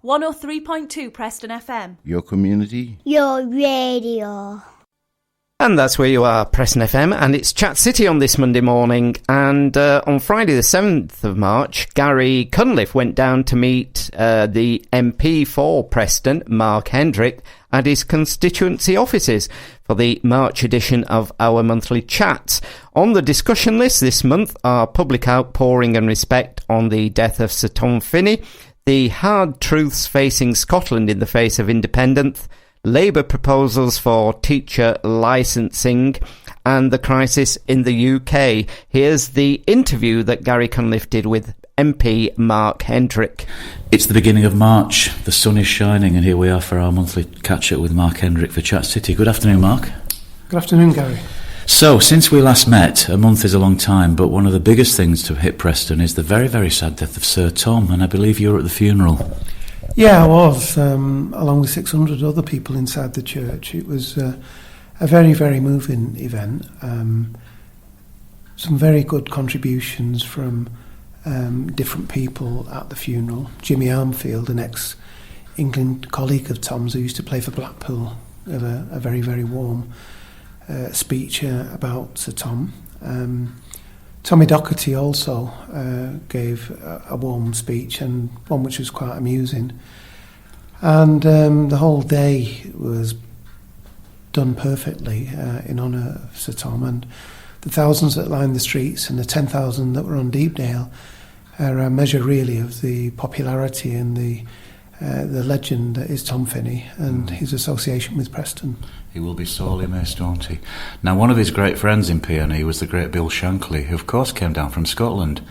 103.2 Preston FM. Your community. Your radio. And that's where you are, Preston FM, and it's Chat City on this Monday morning. And on Friday the 7th of March, Gary Cunliffe went down to meet the MP for Preston, Mark Hendrick, at his constituency offices for the March edition of our monthly chats. On the discussion list this month are public outpouring and respect on the death of Sir Tom Finney, the hard truths facing Scotland in the face of independence, Labour proposals for teacher licensing, and the crisis in the UK. Here's the interview that Gary Cunliffe did with MP Mark Hendrick. It's the beginning of March, the sun is shining, and here we are for our monthly catch-up with Mark Hendrick for Chat City. Good afternoon, Mark. Good afternoon, Gary. So, since we last met, a month is a long time, but one of the biggest things to hit Preston is the very, very sad death of Sir Tom, and I believe you were at the funeral. Yeah, I was, along with 600 other people inside the church. It was a very, very moving event. Some very good contributions from different people at the funeral. Jimmy Armfield, an ex-England colleague of Tom's who used to play for Blackpool, gave a very, very warm speech about Sir Tom. Tommy Docherty also gave a warm speech, and one which was quite amusing. And the whole day was done perfectly in honour of Sir Tom, and the thousands that lined the streets and the 10,000 that were on Deepdale are a measure really of the popularity and the legend that is Tom Finney and his association with Preston. He will be sorely missed, won't he? Now, one of his great friends in PNE was the great Bill Shankly, who of course came down from Scotland.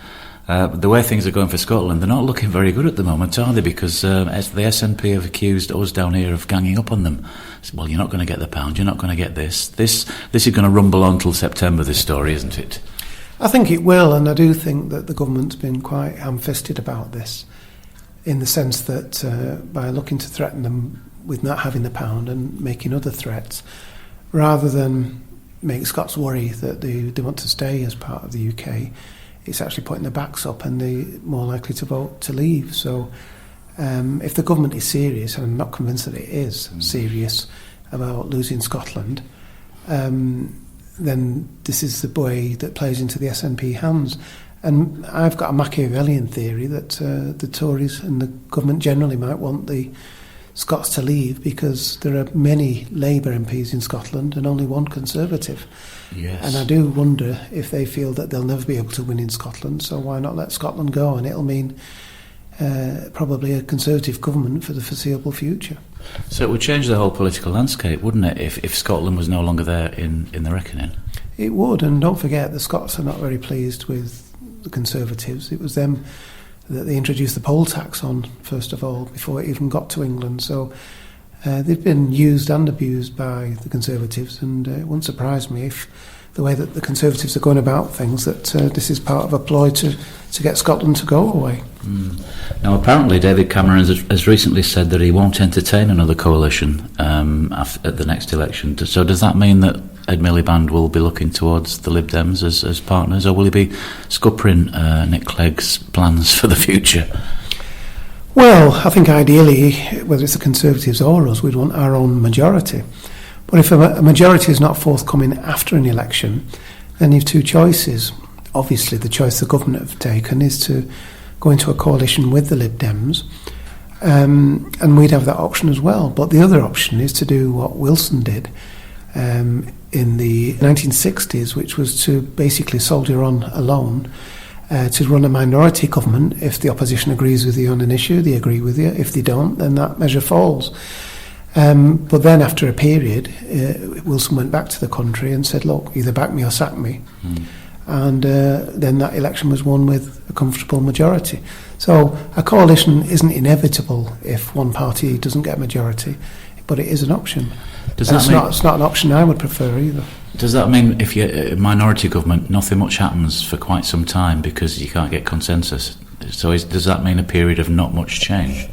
The way things are going for Scotland, they're not looking very good at the moment, are they? Because the SNP have accused us down here of ganging up on them. Well, you're not going to get the pound, you're not going to get this. This is going to rumble on till September, this story, isn't it? I think it will, and I do think that the government's been quite ham-fisted about this, in the sense that by looking to threaten them with not having the pound and making other threats, rather than make Scots worry that they want to stay as part of the UK, it's actually putting their backs up and they're more likely to vote to leave. So if the government is serious, and I'm not convinced that it is serious about losing Scotland, then this is the boy that plays into the SNP hands. And I've got a Machiavellian theory that the Tories and the government generally might want the Scots to leave because there are many Labour MPs in Scotland and only one Conservative. Yes. And I do wonder if they feel that they'll never be able to win in Scotland, so why not let Scotland go? And it'll mean probably a Conservative government for the foreseeable future. So it would change the whole political landscape, wouldn't it, if Scotland was no longer there in the reckoning? It would, and don't forget the Scots are not very pleased with the Conservatives. It was them that they introduced the poll tax on, first of all, before it even got to England. So they've been used and abused by the Conservatives, and it wouldn't surprise me if the way that the Conservatives are going about things, that this is part of a ploy to get Scotland to go away. Now, apparently David Cameron has recently said that he won't entertain another coalition at the next election. So does that mean that Ed Miliband will be looking towards the Lib Dems as partners, or will he be scuppering Nick Clegg's plans for the future? Well, I think ideally, whether it's the Conservatives or us, we'd want our own majority. But if a majority is not forthcoming after an election, then you have two choices. Obviously, the choice the government have taken is to go into a coalition with the Lib Dems, and we'd have that option as well. But the other option is to do what Wilson did in the 1960s, which was to basically soldier on alone, to run a minority government. If the opposition agrees with you on an issue, they agree with you. If they don't, then that measure falls. But then after a period, Wilson went back to the country and said, look, either back me or sack me. And then that election was won with a comfortable majority. So a coalition isn't inevitable if one party doesn't get a majority, but it is an option. It's not an option I would prefer either. Does that mean if you're a minority government, nothing much happens for quite some time because you can't get consensus? So does that mean a period of not much change?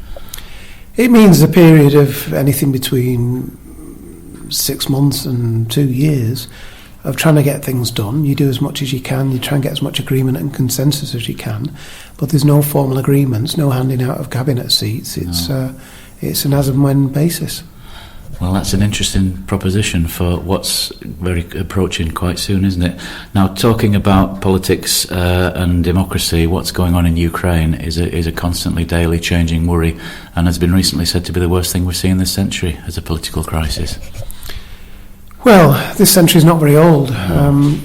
It means a period of anything between 6 months and 2 years, of trying to get things done. You do as much as you can, you try and get as much agreement and consensus as you can, but there's no formal agreements, no handing out of cabinet seats. It's an as and when basis. Well, that's an interesting proposition for what's very approaching quite soon, isn't it? Now, talking about politics and democracy, what's going on in Ukraine is a constantly daily changing worry, and has been recently said to be the worst thing we've seen this century as a political crisis. Well, this century is not very old,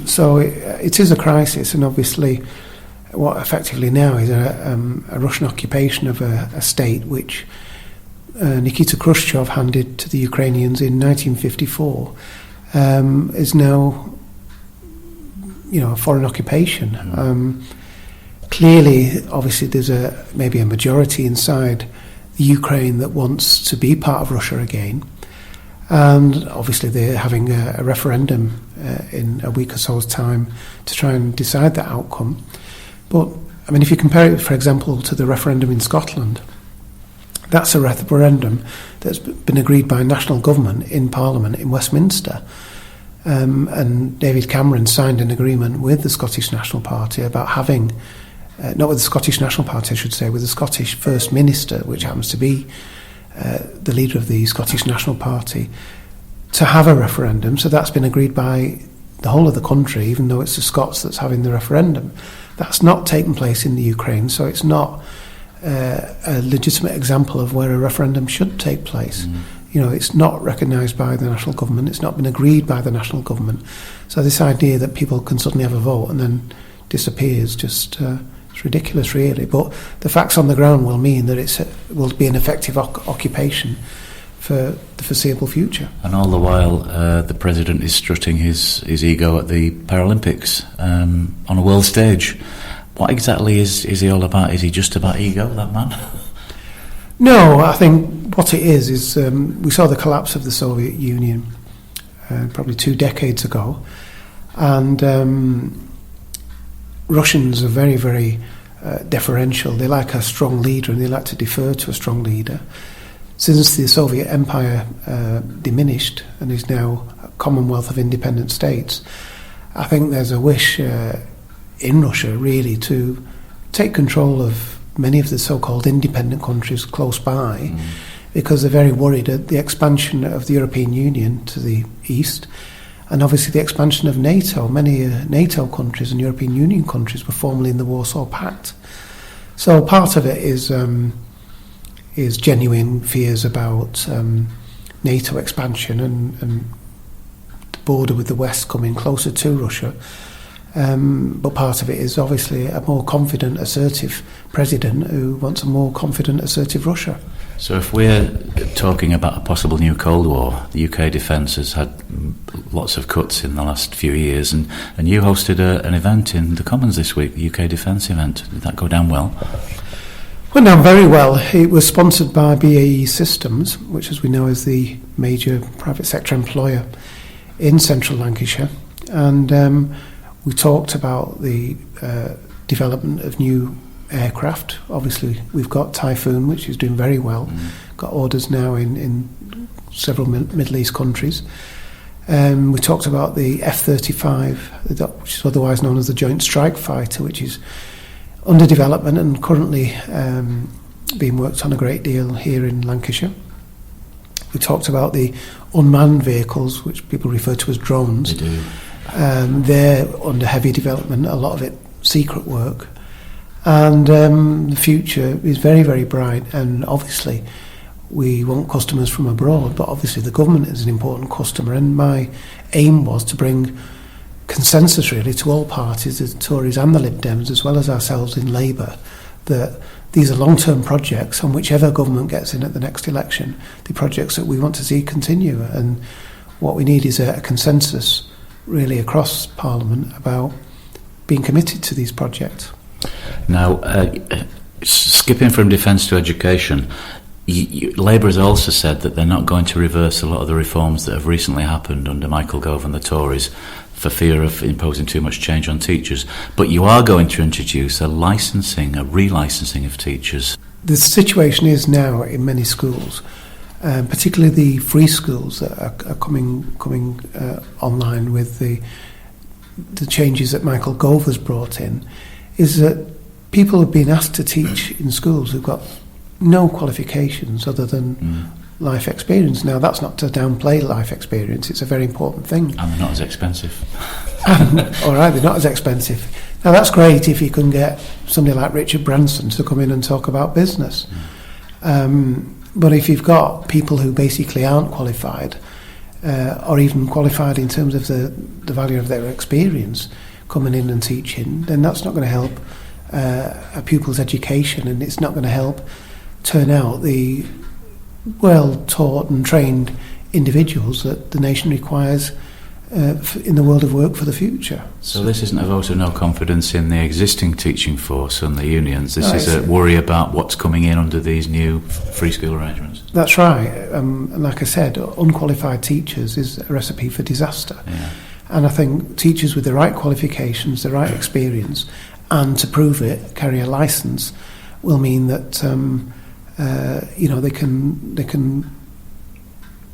so it is a crisis, and obviously what effectively now is a Russian occupation of a state which Nikita Khrushchev handed to the Ukrainians in 1954 is now, a foreign occupation. Clearly, obviously, there's maybe a majority inside the Ukraine that wants to be part of Russia again, and obviously they're having a referendum in a week or so's time to try and decide that outcome. But I mean, if you compare it, for example, to the referendum in Scotland, that's a referendum that's been agreed by national government in Parliament in Westminster. And David Cameron signed an agreement with the Scottish National Party about having, not with the Scottish National Party, I should say, with the Scottish First Minister, which happens to be the leader of the Scottish National Party, to have a referendum. So that's been agreed by the whole of the country, even though it's the Scots that's having the referendum. That's not taken place in the Ukraine, so it's not a legitimate example of where a referendum should take place. It's not recognised by the national government, it's not been agreed by the national government. So this idea that people can suddenly have a vote and then disappears, just it's ridiculous, really. But the facts on the ground will mean that it will be an effective occupation for the foreseeable future. And all the while, the president is strutting his ego at the Paralympics on a world stage. What exactly is he all about? Is he just about ego, that man? No, I think what it is we saw the collapse of the Soviet Union probably 2 decades ago, and Russians are very, very deferential. They like a strong leader, and they like to defer to a strong leader. Since the Soviet Empire diminished and is now a commonwealth of independent states, I think there's a wish in Russia really to take control of many of the so-called independent countries close by, because they're very worried at the expansion of the European Union to the east, and obviously the expansion of NATO. Many NATO countries and European Union countries were formerly in the Warsaw Pact. So part of it is genuine fears about NATO expansion and the border with the West coming closer to Russia. But part of it is obviously a more confident, assertive president who wants a more confident, assertive Russia. So if we're talking about a possible new Cold War, the UK Defence has had lots of cuts in the last few years, and you hosted an event in the Commons this week, the UK Defence event. Did that go down well? Went down very well. It was sponsored by BAE Systems, which, as we know, is the major private sector employer in central Lancashire, and we talked about the development of new aircraft. Obviously, we've got Typhoon, which is doing very well. Got orders now in several Middle East countries. We talked about the F-35, which is otherwise known as the Joint Strike Fighter, which is under development and currently being worked on a great deal here in Lancashire. We talked about the unmanned vehicles, which people refer to as drones. They do. They're under heavy development, a lot of it secret work, and the future is very, very bright. And obviously we want customers from abroad, but obviously the government is an important customer, and my aim was to bring consensus really to all parties, the Tories and the Lib Dems, as well as ourselves in Labour, that these are long-term projects, and whichever government gets in at the next election, the projects that we want to see continue. And what we need is a consensus really across Parliament about being committed to these projects. Now, skipping from defence to education, Labour has also said that they're not going to reverse a lot of the reforms that have recently happened under Michael Gove and the Tories for fear of imposing too much change on teachers. But you are going to introduce a relicensing of teachers. The situation is now in many schools, particularly the free schools that are coming online with the the changes that Michael Gove has brought in, is that people have been asked to teach in schools who've got no qualifications other than life experience. Now, that's not to downplay life experience, it's a very important thing. And they're not as expensive. All right, they're not as expensive. Now, that's great if you can get somebody like Richard Branson to come in and talk about business. But if you've got people who basically aren't qualified, or even qualified in terms of the value of their experience coming in and teaching, then that's not going to help a pupil's education, and it's not going to help turn out the well-taught and trained individuals that the nation requires in the world of work for the future. So this isn't a vote of no confidence in the existing teaching force and the unions. This No, is a worry about what's coming in under these new free school arrangements. That's right. And like I said, unqualified teachers is a recipe for disaster. Yeah. And I think teachers with the right qualifications, the right experience, and to prove it, carry a licence, will mean that they can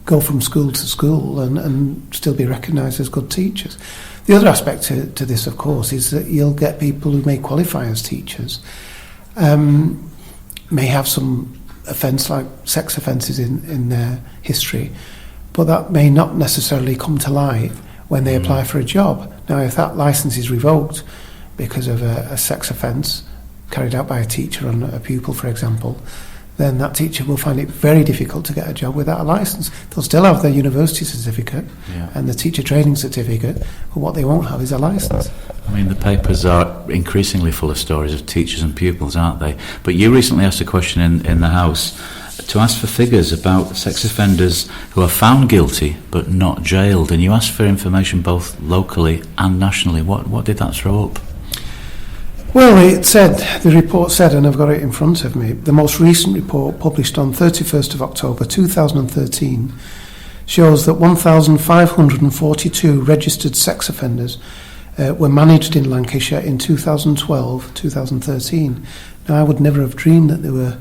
go from school to school and still be recognised as good teachers. The other aspect to this, of course, is that you'll get people who may qualify as teachers, may have some offence like sex offences in their history, but that may not necessarily come to light when they apply for a job. Now, if that licence is revoked because of a sex offence carried out by a teacher on a pupil, for example, then that teacher will find it very difficult to get a job without a licence. They'll still have their university certificate and the teacher training certificate, but what they won't have is a licence. I mean, the papers are increasingly full of stories of teachers and pupils, aren't they? But you recently asked a question in the House to ask for figures about sex offenders who are found guilty but not jailed, and you asked for information both locally and nationally. What did that throw up? Well, the report said, and I've got it in front of me, the most recent report published on 31st of October 2013 shows that 1,542 registered sex offenders were managed in Lancashire in 2012-2013. Now, I would never have dreamed that there were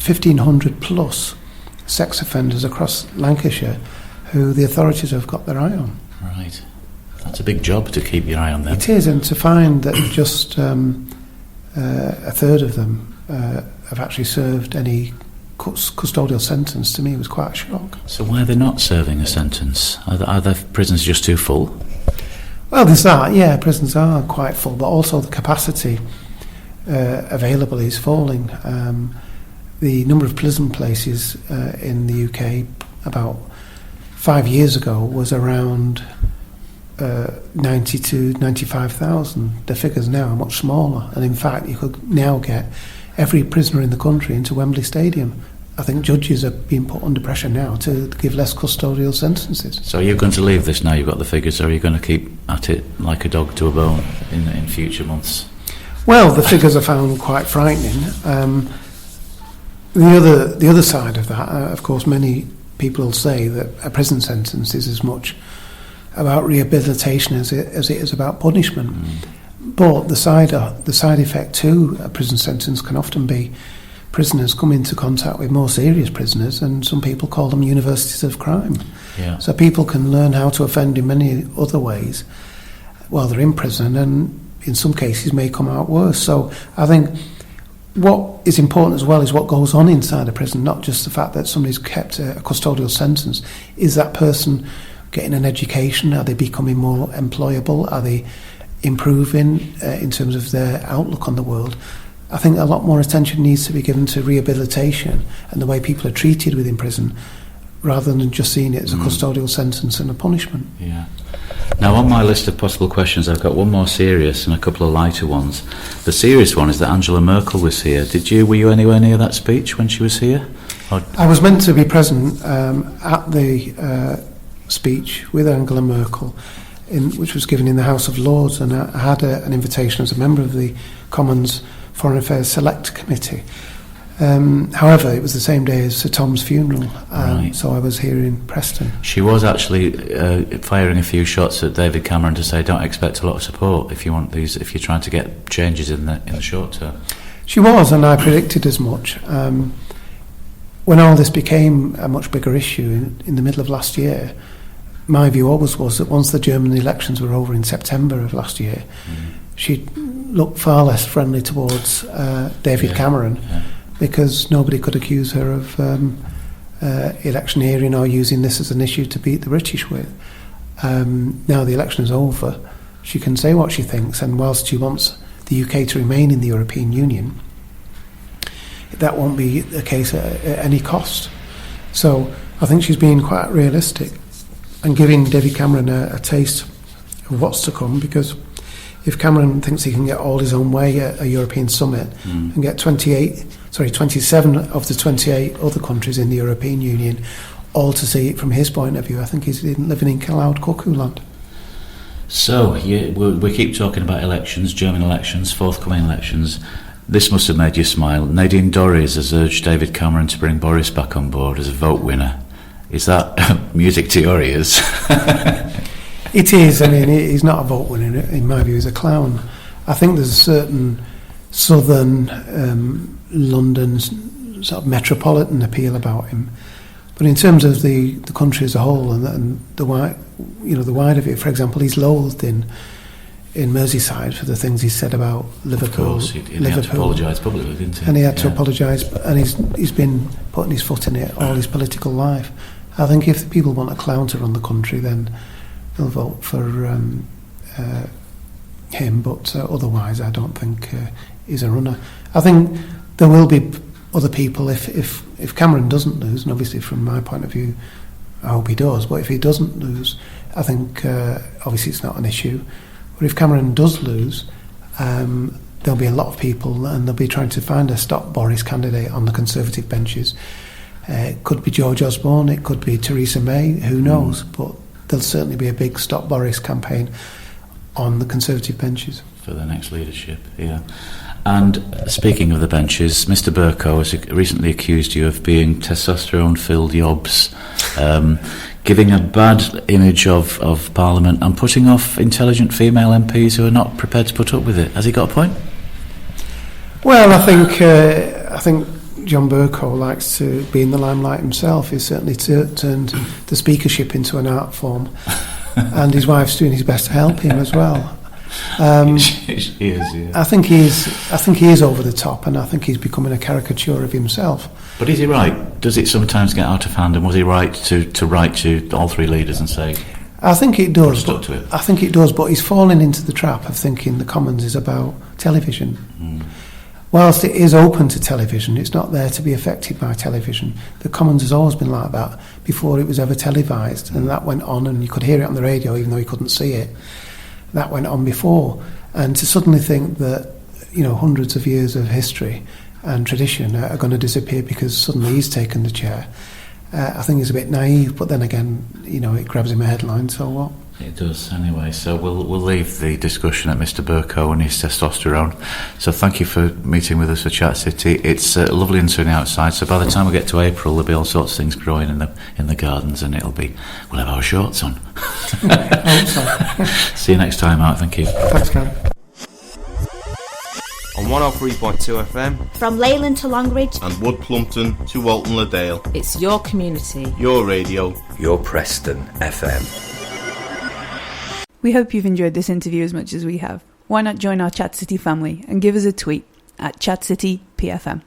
1,500 plus sex offenders across Lancashire who the authorities have got their eye on. Right. That's a big job to keep your eye on them. It is, and to find that just a third of them have actually served any custodial sentence, to me was quite a shock. So why are they not serving a sentence? Are the prisons just too full? Well, there's that, yeah, prisons are quite full, but also the capacity available is falling. The number of prison places in the UK about 5 years ago was around 90 to 95,000. The figures now are much smaller, and in fact you could now get every prisoner in the country into Wembley Stadium. I think judges are being put under pressure now to give less custodial sentences. So you're going to leave this now you've got the figures, or are you going to keep at it like a dog to a bone in future months? Well, the figures are found quite frightening. The other side of that, of course, many people will say that a prison sentence is as much about rehabilitation as it is about punishment. But the side effect to a prison sentence can often be prisoners come into contact with more serious prisoners, and some people call them universities of crime. Yeah. So people can learn how to offend in many other ways while they're in prison, and in some cases may come out worse. So I think what is important as well is what goes on inside a prison, not just the fact that somebody's kept a custodial sentence. Is that person getting an education? Are they becoming more employable? Are they improving in terms of their outlook on the world? I think a lot more attention needs to be given to rehabilitation and the way people are treated within prison, rather than just seeing it as a custodial sentence and a punishment. Yeah. Now, on my list of possible questions, I've got one more serious and a couple of lighter ones. The serious one is that Angela Merkel was here. Were you anywhere near that speech when she was here? I was meant to be present at the speech with Angela Merkel, which was given in the House of Lords, and I had an invitation as a member of the Commons Foreign Affairs Select Committee. However, it was the same day as Sir Tom's funeral, Right. so I was here in Preston. She was actually firing a few shots at David Cameron to say, don't expect a lot of support if you're trying to get changes in the short term. She was, and I predicted as much. When all this became a much bigger issue in the middle of last year, my view always was that once the German elections were over in September of last year, she looked far less friendly towards David Cameron, because nobody could accuse her of electioneering or using this as an issue to beat the British with. Now the election is over, she can say what she thinks, and whilst she wants the UK to remain in the European Union, that won't be the case at any cost. So I think she's being quite realistic and giving David Cameron a taste of what's to come, because if Cameron thinks he can get all his own way at a European summit and get 27 of the 28 other countries in the European Union all to see it from his point of view, I think he's living in cloud cuckoo land. So, we keep talking about elections, German elections, forthcoming elections. This must have made you smile. Nadine Dorries has urged David Cameron to bring Boris back on board as a vote winner. Is that music to your ears? It is. I mean, he's not a vote winner, in my view, he's a clown. I think there's a certain southern London sort of metropolitan appeal about him. But in terms of the country as a whole and the wider view, for example, he's loathed in Merseyside for the things he said about Liverpool. Of course, he had to apologise publicly, didn't he? And he had to apologise, and he's been putting his foot in it all his political life. I think if the people want a clown to run the country, then they'll vote for him, but otherwise I don't think he's a runner. I think there will be other people if Cameron doesn't lose, and obviously from my point of view I hope he does, but if he doesn't lose, I think obviously it's not an issue. But if Cameron does lose, there'll be a lot of people, and they'll be trying to find a stop Boris candidate on the Conservative benches. It could be George Osborne, it could be Theresa May, who knows, but there'll certainly be a big stop Boris campaign on the Conservative benches. For the next leadership, yeah. And speaking of the benches, Mr Burko has recently accused you of being testosterone-filled yobs, giving a bad image of Parliament and putting off intelligent female MPs who are not prepared to put up with it. Has he got a point? Well, I think John Burko likes to be in the limelight himself. He's certainly turned the speakership into an art form, and his wife's doing his best to help him as well. He is, yeah. I think he is over the top, and I think he's becoming a caricature of himself. But is he right? Does it sometimes get out of hand? And was he right to write to all three leaders and say? I think it does. Stuck to it. I think it does, but he's fallen into the trap of thinking the Commons is about television. Whilst it is open to television, it's not there to be affected by television. The Commons has always been like that before it was ever televised, and that went on, and you could hear it on the radio even though you couldn't see it. That went on before, and to suddenly think that hundreds of years of history and tradition are going to disappear because suddenly he's taken the chair, I think is a bit naive. But then again, it grabs him a headline, so what? It does anyway. So we'll leave the discussion at Mr Burko and his testosterone. So thank you for meeting with us for Chat City. It's lovely and sunny outside. So by the time we get to April, there'll be all sorts of things growing in the gardens, and we'll have our shorts on. See you next time, Mark. Thank you. Thanks, Cam. On 103.2 FM, From Leyland to Longridge, and Wood Plumpton to Walton Le Dale. It's your community. Your radio. Your Preston FM. We hope you've enjoyed this interview as much as we have. Why not join our Chat City family and give us a tweet at Chat City PFM.